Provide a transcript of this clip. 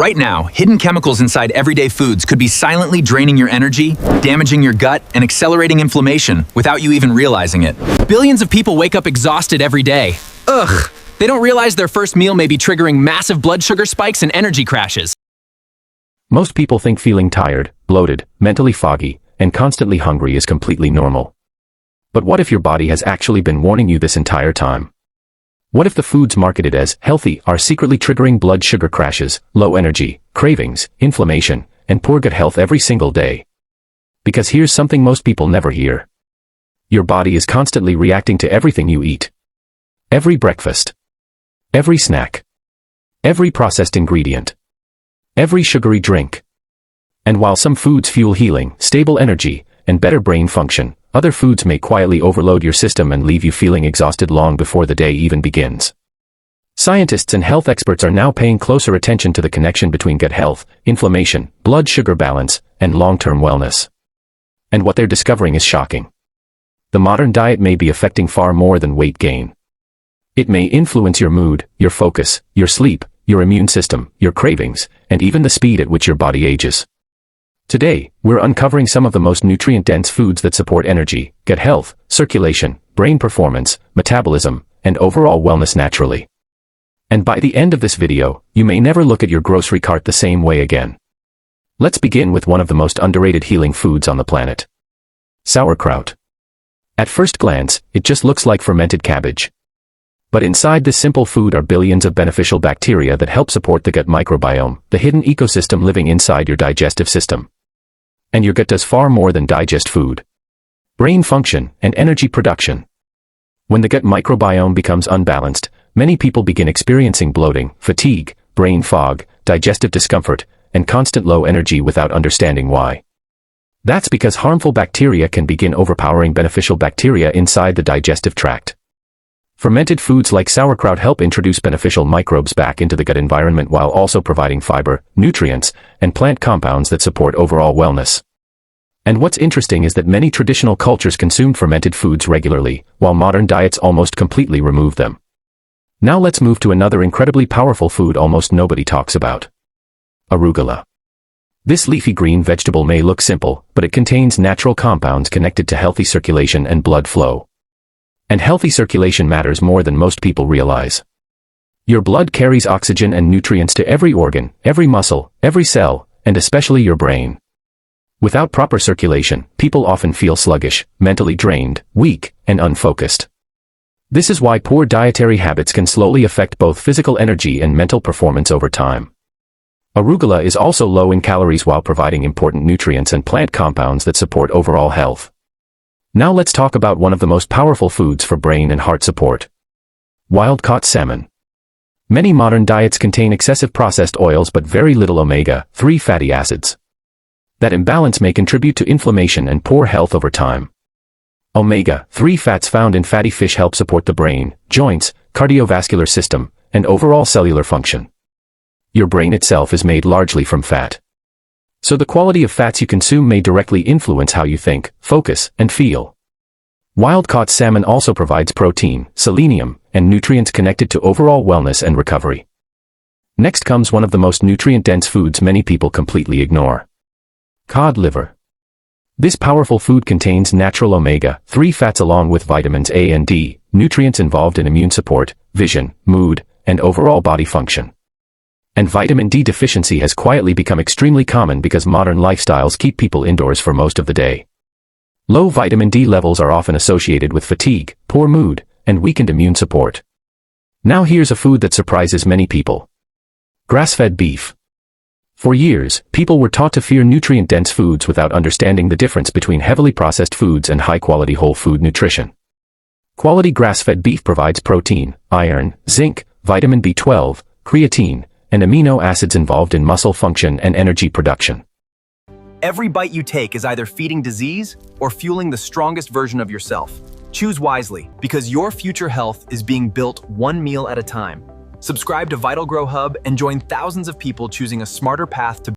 Right now, hidden chemicals inside everyday foods could be silently draining your energy, damaging your gut, and accelerating inflammation without you even realizing it. Billions of people wake up exhausted every day. Ugh! They don't realize their first meal may be triggering massive blood sugar spikes and energy crashes. Most people think feeling tired, bloated, mentally foggy, and constantly hungry is completely normal. But what if your body has actually been warning you this entire time? What if the foods marketed as healthy are secretly triggering blood sugar crashes, low energy, cravings, inflammation, and poor gut health every single day? Because here's something most people never hear. Your body is constantly reacting to everything you eat. Every breakfast. Every snack. Every processed ingredient. Every sugary drink. And while some foods fuel healing, stable energy, and better brain function, other foods may quietly overload your system and leave you feeling exhausted long before the day even begins. Scientists and health experts are now paying closer attention to the connection between gut health, inflammation, blood sugar balance, and long-term wellness. And what they're discovering is shocking. The modern diet may be affecting far more than weight gain. It may influence your mood, your focus, your sleep, your immune system, your cravings, and even the speed at which your body ages. Today, we're uncovering some of the most nutrient-dense foods that support energy, gut health, circulation, brain performance, metabolism, and overall wellness naturally. And by the end of this video, you may never look at your grocery cart the same way again. Let's begin with one of the most underrated healing foods on the planet. Sauerkraut. At first glance, it just looks like fermented cabbage. But inside this simple food are billions of beneficial bacteria that help support the gut microbiome, the hidden ecosystem living inside your digestive system. And your gut does far more than digest food. Brain function and energy production. When the gut microbiome becomes unbalanced, many people begin experiencing bloating, fatigue, brain fog, digestive discomfort, and constant low energy without understanding why. That's because harmful bacteria can begin overpowering beneficial bacteria inside the digestive tract. Fermented foods like sauerkraut help introduce beneficial microbes back into the gut environment while also providing fiber, nutrients, and plant compounds that support overall wellness. And what's interesting is that many traditional cultures consumed fermented foods regularly, while modern diets almost completely remove them. Now let's move to another incredibly powerful food almost nobody talks about. Arugula. This leafy green vegetable may look simple, but it contains natural compounds connected to healthy circulation and blood flow. And healthy circulation matters more than most people realize. Your blood carries oxygen and nutrients to every organ, every muscle, every cell, and especially your brain. Without proper circulation, people often feel sluggish, mentally drained, weak, and unfocused. This is why poor dietary habits can slowly affect both physical energy and mental performance over time. Arugula is also low in calories while providing important nutrients and plant compounds that support overall health. Now let's talk about one of the most powerful foods for brain and heart support. Wild-caught salmon. Many modern diets contain excessive processed oils but very little omega-3 fatty acids. That imbalance may contribute to inflammation and poor health over time. Omega-3 fats found in fatty fish help support the brain, joints, cardiovascular system, and overall cellular function. Your brain itself is made largely from fat. So the quality of fats you consume may directly influence how you think, focus, and feel. Wild-caught salmon also provides protein, selenium, and nutrients connected to overall wellness and recovery. Next comes one of the most nutrient-dense foods many people completely ignore. Cod liver. This powerful food contains natural omega-3 fats along with vitamins A and D, nutrients involved in immune support, vision, mood, and overall body function. And vitamin D deficiency has quietly become extremely common because modern lifestyles keep people indoors for most of the day. Low vitamin D levels are often associated with fatigue, poor mood, and weakened immune support. Now here's a food that surprises many people. Grass-fed beef. For years, people were taught to fear nutrient-dense foods without understanding the difference between heavily processed foods and high-quality whole food nutrition. Quality grass-fed beef provides protein, iron, zinc, vitamin B12, creatine, and amino acids involved in muscle function and energy production. Every bite you take is either feeding disease or fueling the strongest version of yourself. Choose wisely, because your future health is being built one meal at a time. Subscribe to Vitalgrow Hub and join thousands of people choosing a smarter path to